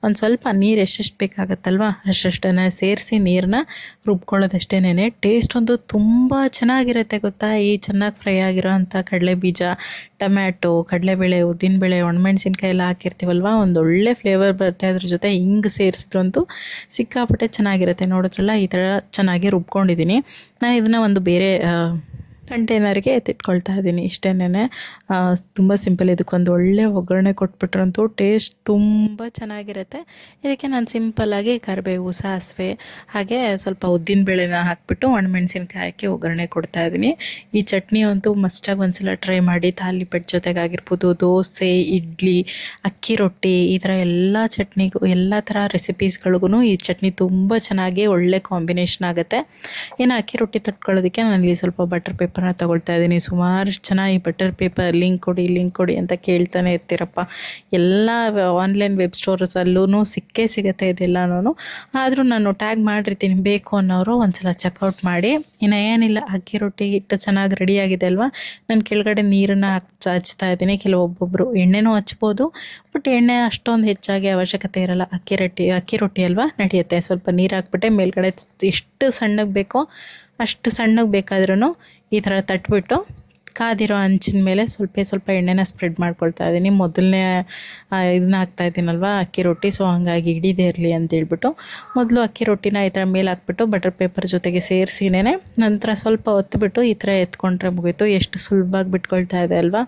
ಒಂದು ಸ್ವಲ್ಪ ನೀರು ಎಷ್ಟೆಷ್ಟು ಬೇಕಾಗತ್ತಲ್ವ ಅಷ್ಟನ್ನು ಸೇರಿಸಿ ನೀರನ್ನ ರುಬ್ಕೊಳ್ಳೋದಷ್ಟೇನೆ. ಟೇಸ್ಟ್ ಒಂದು ತುಂಬ ಚೆನ್ನಾಗಿರುತ್ತೆ ಗೊತ್ತಾ. ಈ ಚೆನ್ನಾಗಿ ಫ್ರೈ ಆಗಿರೋ ಅಂಥ ಕಡಲೆಬೀಜ, ಟೊಮ್ಯಾಟೊ, ಕಡಲೆಬೇಳೆ, ಉದ್ದಿನಬೇಳೆ, ಒಣಮೆಣ್ಸಿನ್ಕಾಯಿ ಎಲ್ಲ ಹಾಕಿರ್ತೀವಲ್ವ, ಒಂದು ಒಳ್ಳೆ ಫ್ಲೇವರ್ ಬರುತ್ತೆ. ಅದ್ರ ಜೊತೆ ಹಿಂಗೆ ಸೇರಿಸಿದ್ರಂತೂ ಸಿಕ್ಕಾಪಟ್ಟೆ ಚೆನ್ನಾಗಿರುತ್ತೆ. ನೋಡಿದ್ರಲ್ಲ ಈ ಥರ ಚೆನ್ನಾಗಿ ರುಬ್ಕೊಂಡಿದ್ದೀನಿ. ನಾನು ಇದನ್ನು ಒಂದು ಬೇರೆ ಕಂಟೈನರ್ಗೆ ಎತ್ತಿಟ್ಕೊಳ್ತಾ ಇದ್ದೀನಿ. ಇಷ್ಟೇನೆ, ತುಂಬ ಸಿಂಪಲ್. ಇದಕ್ಕೊಂದು ಒಳ್ಳೆ ಒಗ್ಗರಣೆ ಕೊಟ್ಬಿಟ್ರಂತೂ ಟೇಸ್ಟ್ ತುಂಬ ಚೆನ್ನಾಗಿರುತ್ತೆ. ಇದಕ್ಕೆ ನಾನು ಸಿಂಪಲ್ಲಾಗಿ ಕರಿಬೇವು, ಸಾಸಿವೆ ಹಾಗೆ ಸ್ವಲ್ಪ ಉದ್ದಿನಬೇಳೆನ ಹಾಕಿಬಿಟ್ಟು ಒಣಮೆಣ್ಸಿನ್ಕಾಯಿ ಹಾಕಿ ಒಗ್ಗರಣೆ ಕೊಡ್ತಾ ಇದ್ದೀನಿ. ಈ ಚಟ್ನಿ ಅಂತೂ ಮಸ್ಟಾಗಿ ಒಂದ್ಸಲ ಟ್ರೈ ಮಾಡಿ. ತಾಲಿಪಟ್ಟು ಜೊತೆಗಾಗಿರ್ಬೋದು, ದೋಸೆ, ಇಡ್ಲಿ, ಅಕ್ಕಿ ರೊಟ್ಟಿ, ಈ ಥರ ಎಲ್ಲ ಚಟ್ನಿಗೂ, ಎಲ್ಲ ಥರ ರೆಸಿಪೀಸ್ಗಳಿಗೂ ಈ ಚಟ್ನಿ ತುಂಬ ಚೆನ್ನಾಗಿ ಒಳ್ಳೆ ಕಾಂಬಿನೇಷನ್ ಆಗುತ್ತೆ. ಇನ್ನು ಅಕ್ಕಿ ರೊಟ್ಟಿ ತಟ್ಕೊಳ್ಳೋದಕ್ಕೆ ನಾನಿಲ್ಲಿ ಸ್ವಲ್ಪ ಬಟರ್ ಪೇಪರ್ನ ತಗೊಳ್ತಾ ಇದ್ದೀನಿ. ಸುಮಾರು ಚೆನ್ನಾಗಿ ಬಟರ್ ಪೇಪರ್ ಲಿಂಕ್ ಕೊಡಿ ಅಂತ ಕೇಳ್ತಾನೆ ಇರ್ತೀರಪ್ಪ. ಎಲ್ಲ ಆನ್ಲೈನ್ ವೆಬ್ ಸ್ಟೋರ್ಸಲ್ಲೂ ಸಿಗುತ್ತೆ ಇದೆಲ್ಲನೂ. ಆದರೂ ನಾನು ಟ್ಯಾಗ್ ಮಾಡಿರ್ತೀನಿ, ಬೇಕು ಅನ್ನೋರು ಒಂದ್ಸಲ ಚೆಕ್ಔಟ್ ಮಾಡಿ. ಇನ್ನು ಏನಿಲ್ಲ, ಅಕ್ಕಿ ರೊಟ್ಟಿ ಹಿಟ್ಟು ಚೆನ್ನಾಗಿ ರೆಡಿಯಾಗಿದೆ ಅಲ್ವಾ. ನಾನು ಕೆಳಗಡೆ ನೀರನ್ನು ಹಚ್ತಾ ಇದ್ದೀನಿ. ಕೆಲವೊಬ್ಬೊಬ್ಬರು ಎಣ್ಣೆನೂ ಹಚ್ಬೋದು, ಬಟ್ ಎಣ್ಣೆ ಅಷ್ಟೊಂದು ಹೆಚ್ಚಾಗಿ ಅವಶ್ಯಕತೆ ಇರಲ್ಲ. ಅಕ್ಕಿ ರೊಟ್ಟಿ ಅಲ್ವಾ, ನಡೆಯುತ್ತೆ. ಸ್ವಲ್ಪ ನೀರು ಹಾಕ್ಬಿಟ್ಟೆ ಮೇಲ್ಗಡೆ ಎಷ್ಟು ಸಣ್ಣಗೆ ಬೇಕೋ ಅಷ್ಟು ಸಣ್ಣಗೆ ಬೇಕಾದ್ರೂ ಈ ಥರ ತಟ್ಬಿಟ್ಟು ಕಾದಿರೋ ಹಂಚಿನ ಮೇಲೆ ಸ್ವಲ್ಪ ಎಣ್ಣೆನ ಸ್ಪ್ರೆಡ್ ಮಾಡ್ಕೊಳ್ತಾ ಇದ್ದೀನಿ. ಮೊದಲನೇ ಇದನ್ನ ಹಾಕ್ತಾ ಇದ್ದೀನಲ್ವ ಅಕ್ಕಿ ರೊಟ್ಟಿ, ಸೊ ಹಾಗಾಗಿ ಹಿಡಿದೇ ಇರಲಿ ಅಂತೇಳ್ಬಿಟ್ಟು ಮೊದಲು ಅಕ್ಕಿ ರೊಟ್ಟಿನ ಈ ಥರ ಮೇಲೆ ಹಾಕ್ಬಿಟ್ಟು ಬಟರ್ ಪೇಪರ್ ಜೊತೆಗೆ ಸೇರಿಸಿನೇ ನಂತರ ಸ್ವಲ್ಪ ಹೊತ್ತುಬಿಟ್ಟು ಈ ಥರ ಎತ್ಕೊಂಡ್ರೆ ಮುಗೀತು. ಎಷ್ಟು ಸುಲಭವಾಗಿ ಬಿಟ್ಕೊಳ್ತಾ ಇದೆ ಅಲ್ವಾ.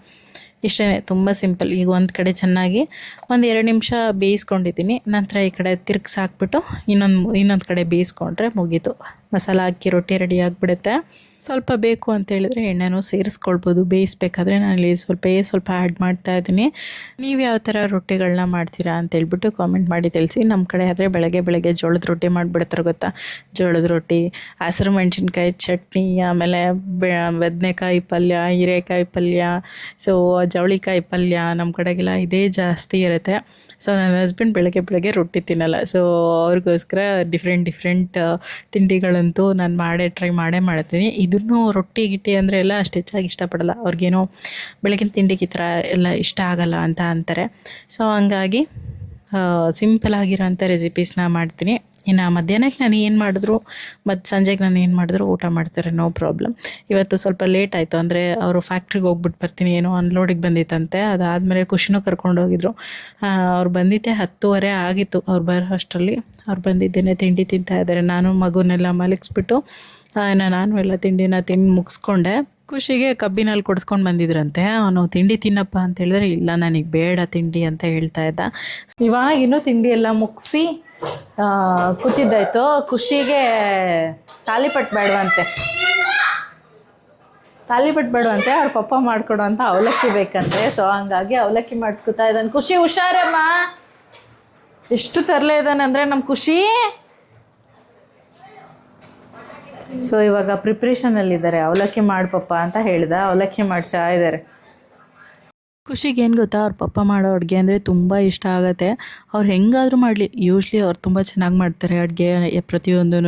ಇಷ್ಟೇ, ತುಂಬ ಸಿಂಪಲ್. ಈಗ ಒಂದು ಕಡೆ ಚೆನ್ನಾಗಿ 1-2 ನಿಮಿಷ ಬೇಯಿಸ್ಕೊಂಡಿದ್ದೀನಿ. ನಂತರ ಈ ಕಡೆ ತಿರ್ಗಿಸಿ ಹಾಕ್ಬಿಟ್ಟು ಇನ್ನೊಂದು ಕಡೆ ಬೇಯಿಸ್ಕೊಂಡ್ರೆ ಮುಗೀತು. ಮಸಾಲ ಅಕ್ಕಿ ರೊಟ್ಟಿ ರೆಡಿ ಆಗಿಬಿಡುತ್ತೆ. ಸ್ವಲ್ಪ ಬೇಕು ಅಂತ ಹೇಳಿದ್ರೆ ಎಣ್ಣೆನೂ ಸೇರಿಸ್ಕೊಳ್ಬೋದು ಬೇಯಿಸ್ಬೇಕಾದ್ರೆ. ನಾನಿಲ್ಲಿ ಸ್ವಲ್ಪ ಆ್ಯಡ್ ಮಾಡ್ತಾ ಇದ್ದೀನಿ. ನೀವು ಯಾವ ಥರ ರೊಟ್ಟಿಗಳನ್ನ ಮಾಡ್ತೀರಾ ಅಂತೇಳ್ಬಿಟ್ಟು ಕಾಮೆಂಟ್ ಮಾಡಿ ತಿಳಿಸಿ. ನಮ್ಮ ಕಡೆ ಆದರೆ ಬೆಳಗ್ಗೆ ಜೋಳದ ರೊಟ್ಟಿ ಮಾಡಿಬಿಡ್ತಾರೆ ಗೊತ್ತಾ. ಜೋಳದ ರೊಟ್ಟಿ, ಹಸಿರು ಮೆಣಸಿನ್ಕಾಯಿ ಚಟ್ನಿ, ಆಮೇಲೆ ಬದನೆಕಾಯಿ ಪಲ್ಯ, ಹೀರೆಕಾಯಿ ಪಲ್ಯ, ಸೊ ಜವಳಿಕಾಯಿ ಪಲ್ಯ. ನಮ್ಮ ಕಡೆಗೆಲ್ಲ ಇದೇ ಜಾಸ್ತಿ ಇರುತ್ತೆ. ಸೊ ನನ್ನ ಹಸ್ಬೆಂಡ್ ಬೆಳಗ್ಗೆ ರೊಟ್ಟಿ ತಿನ್ನಲ್ಲ. ಸೊ ಅವ್ರಿಗೋಸ್ಕರ ಡಿಫ್ರೆಂಟ್ ತಿಂಡಿಗಳಂತೂ ನಾನು ಟ್ರೈ ಮಾಡ್ತೀನಿ. ಇದನ್ನು ರೊಟ್ಟಿ ಗಿಟ್ಟಿ ಅಂದರೆ ಎಲ್ಲ ಅಷ್ಟು ಹೆಚ್ಚಾಗಿ ಇಷ್ಟಪಡಲ್ಲ. ಅವ್ರಿಗೇನೋ ಬೆಳಗಿನ ತಿಂಡಿಗೆ ಈ ಥರ ಎಲ್ಲ ಇಷ್ಟ ಆಗಲ್ಲ ಅಂತ ಅಂತಾರೆ. ಸೊ ಹಂಗಾಗಿ ಸಿಂಪಲ್ ಆಗಿರೋಂಥ ರೆಸಿಪೀಸ್ನ ಮಾಡ್ತೀನಿ. ಇನ್ನು ಮಧ್ಯಾಹ್ನಕ್ಕೆ ನಾನು ಏನು ಮಾಡಿದ್ರು ಮತ್ತು ಸಂಜೆಗೆ ನಾನು ಏನು ಮಾಡಿದ್ರು ಊಟ ಮಾಡ್ತಾರೆ, ನೋ ಪ್ರಾಬ್ಲಮ್. ಇವತ್ತು ಸ್ವಲ್ಪ ಲೇಟ್ ಆಯಿತು, ಅಂದರೆ ಅವರು ಫ್ಯಾಕ್ಟ್ರಿಗೆ ಹೋಗ್ಬಿಟ್ಟು ಬರ್ತೀನಿ ಏನೋ ಅನ್ಲೋಡಿಗೆ ಬಂದಿತ್ತಂತೆ. ಅದಾದಮೇಲೆ ಖುಷಿನೂ ಕರ್ಕೊಂಡೋಗಿದ್ರು. ಅವ್ರು ಬಂದಿದ್ದೆ 10:30 ಆಗಿತ್ತು. ಅವ್ರು ಬರೋ ಅಷ್ಟರಲ್ಲಿ ಅವ್ರು ಬಂದಿದ್ದೇನೆ ತಿಂಡಿ ತಿಂತಾ ಇದ್ದಾರೆ. ನಾನು ಮಗುನೆಲ್ಲ ಮಲಗಿಸ್ಬಿಟ್ಟು ನಾನು ಎಲ್ಲ ತಿಂಡಿನ ತಿಂದು ಮುಗಿಸ್ಕೊಂಡೆ. ಖುಷಿಗೆ ಕಬ್ಬಿನಲ್ಲಿ ಕೊಡಿಸ್ಕೊಂಡು ಬಂದಿದ್ರಂತೆ. ಅವನು ತಿಂಡಿ ತಿನ್ನಪ್ಪ ಅಂತ ಹೇಳಿದ್ರೆ ಇಲ್ಲ ನನಗೆ ಬೇಡ ತಿಂಡಿ ಅಂತ ಹೇಳ್ತಾ ಇದ್ದ. ಇವಾಗಿನ್ನೂ ತಿಂಡಿ ಎಲ್ಲ ಮುಗಿಸಿ ಕೂತಿದ್ದಾಯ್ತು. ಖುಷಿಗೆ ತಾಲಿಪಟ್ಟು ಬೇಡವಂತೆ ಅವ್ರ ಪಪ್ಪ ಮಾಡಿಕೊಡು ಅಂತ ಅವಲಕ್ಕಿ ಬೇಕಂತೆ. ಸೊ ಹಂಗಾಗಿ ಅವಲಕ್ಕಿ ಮಾಡಿಸ್ಕೊತಾ ಇದ್ದಾನೆ. ಖುಷಿ ಹುಷಾರಮ್ಮ, ಎಷ್ಟು ತರಲೆ ಇದ್ದಾನೆ ಅಂದರೆ ನಮ್ಮ ಖುಷಿ. ಸೊ ಇವಾಗ ಪ್ರಿಪ್ರೇಷನಲ್ಲಿದ್ದಾರೆ. ಅವಲಕ್ಕಿ ಮಾಡಪಪ್ಪ ಅಂತ ಹೇಳ್ದ, ಅವಲಕ್ಕಿ ಮಾಡ್ತಾ ಇದ್ದಾರೆ. ಖುಷಿಗೆ ಏನು ಗೊತ್ತಾ, ಅವ್ರ ಪಪ್ಪ ಮಾಡೋ ಅಡುಗೆ ಅಂದರೆ ತುಂಬ ಇಷ್ಟ ಆಗುತ್ತೆ. ಅವ್ರು ಹೆಂಗಾದರೂ ಮಾಡಲಿ, ಯೂಶ್ವಲಿ ಅವ್ರು ತುಂಬ ಚೆನ್ನಾಗಿ ಮಾಡ್ತಾರೆ ಅಡುಗೆ ಪ್ರತಿಯೊಂದೂ.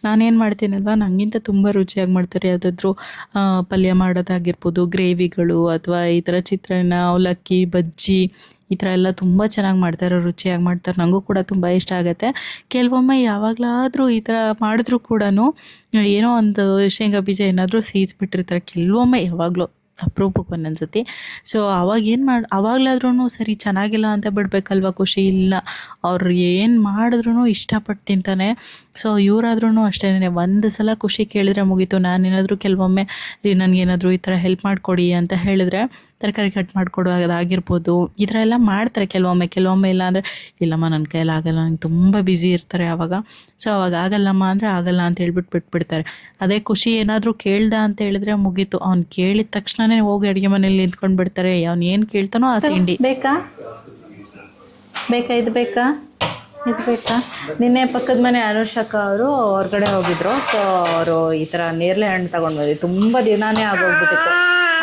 ನಾನೇನು ಮಾಡ್ತೀನಲ್ವ, ನನಗಿಂತ ತುಂಬ ರುಚಿಯಾಗಿ ಮಾಡ್ತಾರೆ. ಯಾವುದಾದ್ರೂ ಪಲ್ಯ ಮಾಡೋದಾಗಿರ್ಬೋದು, ಗ್ರೇವಿಗಳು, ಅಥವಾ ಈ ಥರ ಚಿತ್ರಾನ್ನ, ಅವಲಕ್ಕಿ, ಬಜ್ಜಿ, ಈ ಥರ ಎಲ್ಲ ತುಂಬ ಚೆನ್ನಾಗಿ ಮಾಡ್ತಾರೆ, ರುಚಿಯಾಗಿ ಮಾಡ್ತಾರೆ. ನನಗೂ ಕೂಡ ತುಂಬ ಇಷ್ಟ ಆಗುತ್ತೆ. ಕೆಲವೊಮ್ಮೆ ಯಾವಾಗಲಾದರೂ ಈ ಥರ ಮಾಡಿದ್ರೂ ಕೂಡ ಏನೋ ಒಂದು ಶೇಂಗಾ ಬೀಜ ಏನಾದರೂ ಸೇರಿಸ್ಬಿಟ್ಟಿರ್ತಾರೆ ಕೆಲವೊಮ್ಮೆ, ಯಾವಾಗಲೂ ಅಪರೂಪಕ್ಕೆ ಒಂದೊಂದು ಸತಿ. ಸೊ ಅವಾಗ ಏನು ಅವಾಗಲಾದ್ರೂ ಸರಿ ಚೆನ್ನಾಗಿಲ್ಲ ಅಂತ ಬಿಡಬೇಕಲ್ವ, ಖುಷಿ ಇಲ್ಲ ಅವ್ರು ಏನು ಮಾಡಿದ್ರೂ ಇಷ್ಟಪಟ್ಟು ತಿಂತಾನೆ. ಸೊ ಇವರಾದ್ರೂ ಅಷ್ಟೇ, ಒಂದು ಸಲ ಖುಷಿ ಕೇಳಿದರೆ ಮುಗೀತು. ನಾನೇನಾದರೂ ಕೆಲವೊಮ್ಮೆ ನನಗೇನಾದರೂ ಈ ಥರ ಹೆಲ್ಪ್ ಮಾಡಿಕೊಡಿ ಅಂತ ಹೇಳಿದ್ರೆ, ತರಕಾರಿ ಕಟ್ ಮಾಡಿಕೊಡು ಅದಾಗಿರ್ಬೋದು, ಈ ಥರ ಎಲ್ಲ ಮಾಡ್ತಾರೆ ಕೆಲವೊಮ್ಮೆ ಇಲ್ಲ ಅಂದರೆ ಇಲ್ಲಮ್ಮ ನನ್ನ ಕೈಯಲ್ಲಿ ಆಗಲ್ಲ, ನನಗೆ ತುಂಬ ಬ್ಯುಸಿ ಇರ್ತಾರೆ ಆವಾಗ. ಸೊ ಅವಾಗ ಆಗಲ್ಲಮ್ಮ ಅಂದರೆ ಆಗಲ್ಲ ಅಂತ ಹೇಳ್ಬಿಟ್ಟು ಬಿಟ್ಬಿಡ್ತಾರೆ. ಅದೇ ಖುಷಿ ಏನಾದರೂ ಕೇಳ್ದ ಅಂತ ಹೇಳಿದ್ರೆ ಮುಗೀತು, ಅವ್ನು ಕೇಳಿದ ತಕ್ಷಣವೇ ಹೋಗಿ ಅಡುಗೆ ಮನೇಲಿ ನಿಂತ್ಕೊಂಡು ಬಿಡ್ತಾರೆ. ಅವ್ನು ಏನು ಕೇಳ್ತಾನೋ ಆ ತಿಂಡಿ ಬೇಕಾ ಇದು ಬೇಕಾ ನಿನ್ನೆ ಪಕ್ಕದ ಮನೆ ಅನುಷಕ್ಕ ಅವರು ಹೊರಗಡೆ ಹೋಗಿದ್ರು. ಸೊ ಅವರು ಈ ಥರ ನೇರಳೆ ಹಣ್ಣು ತೊಗೊಂಡು ಬಂದಿದ್ದು, ತುಂಬ ದಿನಾನೇ ಆಗೋಗ್ಬಿಟ್ಟಿತ್ತು.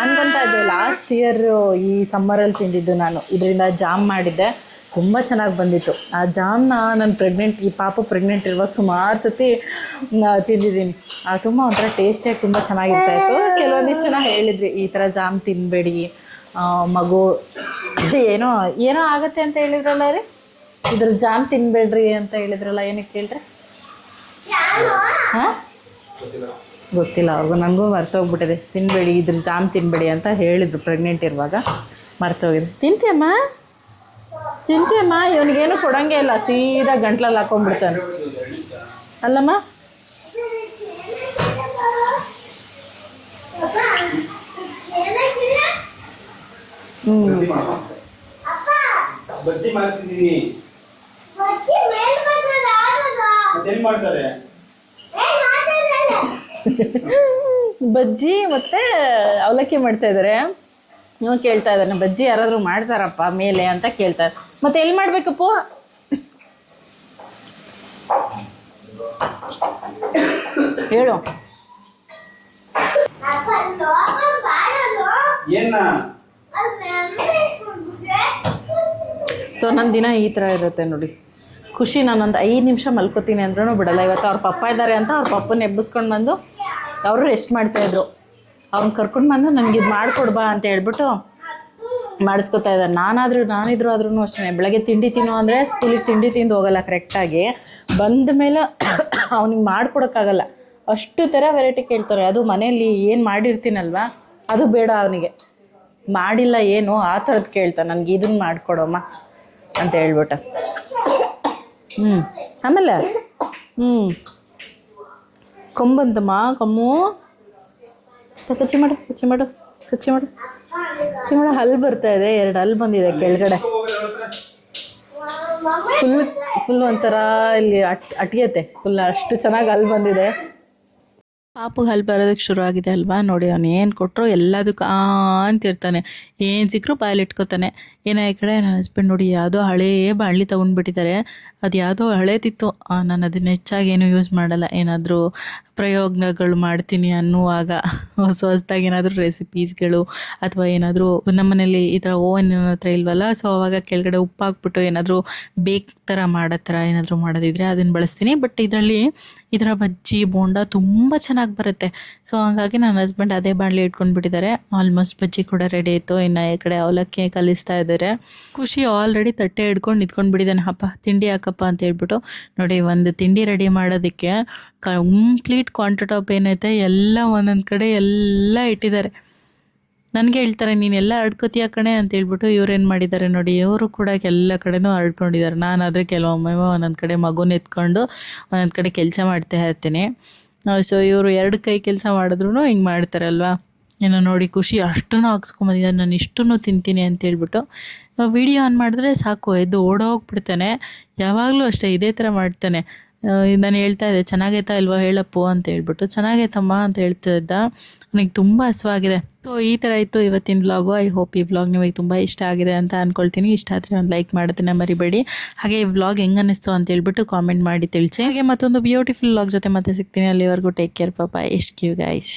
ಅನ್ಕೊಂತ ಇದ್ದೆ ಲಾಸ್ಟ್ ಇಯರ್ ಈ ಸಮ್ಮರಲ್ಲಿ ತಿಂದಿದ್ದು ನಾನು. ಇದರಿಂದ ಜಾಮ್ ಮಾಡಿದ್ದೆ, ತುಂಬ ಚೆನ್ನಾಗಿ ಬಂದಿತ್ತು. ಆ ಜಾಮ್ನ ನಾನು ಈ ಪಾಪು ಪ್ರೆಗ್ನೆಂಟ್ ಇರುವಾಗ ಸುಮಾರು ಸತಿ ತಿಂದಿದ್ದೀನಿ. ತುಂಬ ಒಂಥರ ಟೇಸ್ಟಿಯಾಗಿ ತುಂಬ ಚೆನ್ನಾಗಿರ್ತಾಯಿತ್ತು. ಕೆಲವೊಂದಿಷ್ಟು ಜನ ಹೇಳಿದ್ರಿ ಈ ಥರ ಜಾಮ್ ತಿನ್ನಬೇಡಿ, ಮಗು ಏನೋ ಆಗುತ್ತೆ ಅಂತ ಹೇಳಿದ್ರಲ್ಲ ರೀ, ಇದ್ರ ಜಾಮ್ ತಿನ್ನಬೇಡ್ರಿ ಅಂತ ಹೇಳಿದ್ರಲ್ಲ, ಏನಕ್ಕೆ ಹೇಳ್ರಿ? ಹಾಂ, ಗೊತ್ತಿಲ್ಲ ಅವ್ರಿಗೂ, ನನಗೂ ಮರ್ತೋಗ್ಬಿಟ್ಟಿದೆ. ತಿನ್ನಬೇಡಿ, ಇದ್ರ ಜಾಮ್ ತಿನ್ನಬೇಡಿ ಅಂತ ಹೇಳಿದ್ರು ಪ್ರೆಗ್ನೆಂಟ್ ಇರುವಾಗ, ಮರ್ತೋಗಿದೆ. ತಿಂತೀಯಮ್ಮ, ಇವನಿಗೇನು ಕೊಡೋಂಗೆ ಇಲ್ಲ, ಸೀದಾ ಗಂಟ್ಲಲ್ಲಿ ಹಾಕೊಂಡ್ಬಿಡ್ತಾನೆ ಅಲ್ಲಮ್ಮ. ಬಜ್ಜಿ ಮತ್ತೆ ಅವಲಕ್ಕಿ ಮಾಡ್ತಾ ಇದ್ದಾರೆ. ನೀವು ಕೇಳ್ತಾ ಇದ್ದಾನೆ, ಬಜ್ಜಿ ಯಾರಾದರೂ ಮಾಡ್ತಾರಪ್ಪ ಮೇಲೆ ಅಂತ ಕೇಳ್ತಾರೆ. ಮತ್ತೆ ಎಲ್ಲಿ ಮಾಡ್ಬೇಕಪ್ಪ? ಹೇಳು. ಸೊ ನನ್ನ ದಿನ ಈ ಥರ ಇರುತ್ತೆ ನೋಡಿ. ಖುಷಿ ನಾನೊಂದು 5 ನಿಮಿಷ ಮಲ್ಕೋತೀನಿ ಅಂದ್ರೂ ಬಿಡಲ್ಲ. ಇವತ್ತು ಅವ್ರ ಪಪ್ಪ ಇದ್ದಾರೆ ಅಂತ ಅವ್ರ ಪಪ್ಪನ ಎಬ್ಬಿಸ್ಕೊಂಡು ಬಂದು ಅವರು ರೆಸ್ಟ್ ಮಾಡ್ತಾಯಿದ್ರು. ಅವ್ನು ಕರ್ಕೊಂಡು ಬಂದು ನನಗೆ ಇದು ಮಾಡಿಕೊಡ್ಬಾ ಅಂತ ಹೇಳ್ಬಿಟ್ಟು ಮಾಡಿಸ್ಕೊತಾ ಇದ್ದಾರೆ. ನಾನಿದ್ರು ಅಷ್ಟೇ, ಬೆಳಗ್ಗೆ ತಿಂಡಿ ತಿನ್ನೋ ಅಂದರೆ ಸ್ಕೂಲಿಗೆ ತಿಂಡಿ ತಿಂದು ಹೋಗಲ್ಲ ಕರೆಕ್ಟಾಗಿ. ಬಂದ ಮೇಲೆ ಅವ್ನಿಗೆ ಮಾಡಿಕೊಡೋಕ್ಕಾಗಲ್ಲ, ಅಷ್ಟು ಥರ ವೆರೈಟಿ ಕೇಳ್ತಾರೆ. ಅದು ಮನೆಯಲ್ಲಿ ಏನು ಮಾಡಿರ್ತೀನಲ್ವ ಅದು ಬೇಡ ಅವನಿಗೆ, ಮಾಡಿಲ್ಲ ಏನು ಆ ಥರದ್ದು ಕೇಳ್ತಾನೆ, ನನಗೆ ಇದನ್ನು ಮಾಡಿಕೊಡಮ್ಮ ಅಂತ ಹೇಳ್ಬಿಟ್ಟು. ಆಮೇಲೆ ಕೊಂಬಂತಮ್ಮ, ಕಮ್ಮು ಕಚ್ಚಿ ಮಾಡು ಹಲ್ಲು ಬರ್ತಾ ಇದೆ, 2 ಹಲ್ಲು ಬಂದಿದೆ ಕೆಳಗಡೆ. ಫುಲ್ ಒಂಥರ ಇಲ್ಲಿ ಅಟ್ಗೆತೆ ಫುಲ್, ಅಷ್ಟು ಚೆನ್ನಾಗಿ ಹಲ್ಲು ಬಂದಿದೆ. ಪಾಪುಗೆ ಹಲ್ಲು ಬರೋದಕ್ಕೆ ಶುರು ಆಗಿದೆ ಅಲ್ವಾ. ನೋಡಿ, ಅವನು ಏನು ಕೊಟ್ಟರು ಎಲ್ಲದಕ್ಕೂ ಅಂತಿರ್ತಾನೆ, ಏನು ಸಿಕ್ಕರೂ ಬಾಯಲ್ಲಿ ಇಟ್ಕೋತಾನೆ. ಏನೋ ಈ ಕಡೆ ನನ್ನ ಹಸ್ಬೆಂಡ್ ನೋಡಿ ಯಾವುದೋ ಹಳೇ ಬಾಣಲಿ ತೊಗೊಂಡ್ಬಿಟ್ಟಿದ್ದಾರೆ. ಅದು ಯಾವುದೋ ಹಳೇದಿತ್ತು, ನಾನು ಅದನ್ನ ಹೆಚ್ಚಾಗಿ ಏನು ಯೂಸ್ ಮಾಡಲ್ಲ. ಏನಾದರೂ ಪ್ರಯೋಗಗಳು ಮಾಡ್ತೀನಿ ಅನ್ನುವಾಗ ಹೊಸದಾಗಿ ಏನಾದರೂ ರೆಸಿಪೀಸ್ಗಳು ಅಥವಾ ಏನಾದರೂ ನಮ್ಮನೇಲಿ ಈ ಥರ ಓವನ್ ಹತ್ರ ಇಲ್ವಲ್ಲ, ಸೊ ಅವಾಗ ಕೆಳಗಡೆ ಉಪ್ಪು ಹಾಕ್ಬಿಟ್ಟು ಏನಾದರೂ ಬೇಕ್ ಥರ ಮಾಡೋ ಥರ ಏನಾದರೂ ಮಾಡೋದಿದ್ರೆ ಅದನ್ನು ಬಳಸ್ತೀನಿ. ಬಟ್ ಇದರಲ್ಲಿ ಈ ಥರ ಬಜ್ಜಿ ಬೋಂಡ ತುಂಬ ಚೆನ್ನಾಗಿ ಬರುತ್ತೆ. ಸೊ ಹಾಗಾಗಿ ನನ್ನ ಹಸ್ಬೆಂಡ್ ಅದೇ ಬಾಣಲಿ ಇಟ್ಕೊಂಡ್ಬಿಟ್ಟಿದ್ದಾರೆ. ಆಲ್ಮೋಸ್ಟ್ ಬಜ್ಜಿ ಕೂಡ ರೆಡಿ ಆಯಿತು. ಇನ್ನು ಈ ಕಡೆ ಅವಲಕ್ಕಿ ಕಲಿಸ್ತಾ ಇದ್ದಾರೆ. ಖುಷಿ ಆಲ್ರೆಡಿ ತಟ್ಟೆ ಹಿಡ್ಕೊಂಡು ನಿಂತ್ಕೊಂಡ್ಬಿಟ್ಟಿದ್ದಾನೆ. ಹಪ್ಪ ತಿಂಡಿ ಹಾಕಪ್ಪ ಅಂತ ಹೇಳ್ಬಿಟ್ಟು. ನೋಡಿ, ಒಂದು ತಿಂಡಿ ರೆಡಿ ಮಾಡೋದಕ್ಕೆ ಕಂಪ್ಲೀಟ್ ಕ್ವಾಂಟಿಟಿ ಆಫ್ ಏನೈತೆ ಎಲ್ಲ ಒಂದೊಂದು ಕಡೆ ಎಲ್ಲ ಇಟ್ಟಿದ್ದಾರೆ. ನನಗೆ ಹೇಳ್ತಾರೆ, ನೀನೆಲ್ಲ ಹರಡ್ಕೋತೀಯ ಕಣೆ ಅಂತ ಹೇಳ್ಬಿಟ್ಟು. ಇವ್ರೇನು ಮಾಡಿದ್ದಾರೆ ನೋಡಿ, ಇವರು ಕೂಡ ಎಲ್ಲ ಕಡೆನೂ ಹರಡ್ಕೊಂಡಿದ್ದಾರೆ. ನಾನಾದರೆ ಕೆಲವೊಮ್ಮೆ ಒಂದೊಂದು ಕಡೆ ಮಗುನ ಎತ್ಕೊಂಡು ಒಂದೊಂದು ಕಡೆ ಕೆಲಸ ಮಾಡ್ತಾ ಇರ್ತೀನಿ. ಸೊ ಇವರು 2 ಕೈ ಕೆಲಸ ಮಾಡಿದ್ರು ಹಿಂಗೆ ಮಾಡ್ತಾರಲ್ವ. ಏನೋ ನೋಡಿ, ಖುಷಿ ಅಷ್ಟನ್ನು ಹಾಕ್ಸ್ಕೊಂಬಂದಿದ್ದಾನೆ, ನಾನು ಇಷ್ಟನ್ನು ತಿಂತೀನಿ ಅಂತ ಹೇಳ್ಬಿಟ್ಟು. ವಿಡಿಯೋ ಆನ್ ಮಾಡಿದ್ರೆ ಸಾಕು, ಎದ್ದು ಓಡೋಗ್ಬಿಡ್ತಾನೆ. ಯಾವಾಗಲೂ ಅಷ್ಟೇ ಇದೇ ಥರ ಮಾಡ್ತಾನೆ. ನಾನು ಹೇಳ್ತಾ ಇದ್ದೆ, ಚೆನ್ನಾಗೈತಾ ಇಲ್ವಾ ಹೇಳಪ್ಪು ಅಂತ ಹೇಳ್ಬಿಟ್ಟು. ಚೆನ್ನಾಗೈತಮ್ಮ ಅಂತ ಹೇಳ್ತಾ ಇದ್ದ. ನನಗೆ ತುಂಬ ಹಸುವಾಗಿದೆ. ಸೊ ಈ ಥರ ಇತ್ತು ಇವತ್ತಿನ ವ್ಲಾಗು. ಐ ಹೋಪ್ ಈ ವ್ಲಾಗ್ ನಿಮಗೆ ತುಂಬ ಇಷ್ಟ ಆಗಿದೆ ಅಂತ ಅಂದ್ಕೊಳ್ತೀನಿ. ಇಷ್ಟ ಆದರೆ ಒಂದು ಲೈಕ್ ಮಾಡೋದನ್ನ ಮರಿಬೇಡಿ. ಹಾಗೆ ಈ ವ್ಲಾಗ್ ಹೆಂಗೆ ಅನ್ನಿಸ್ತು ಅಂತ ಹೇಳ್ಬಿಟ್ಟು ಕಾಮೆಂಟ್ ಮಾಡಿ ತಿಳಿಸಿ. ಹಾಗೆ ಮತ್ತೊಂದು ಬ್ಯೂಟಿಫುಲ್ ವ್ಲಾಗ್ ಜೊತೆ ಮತ್ತೆ ಸಿಗ್ತೀನಿ. ಅಲ್ಲಿವರೆಗೂ ಟೇಕ್ ಕೇರ್, ಪಾಪ, ಎಷ್ಟ್ ಕ್ಯೂ ಗೈಸ್.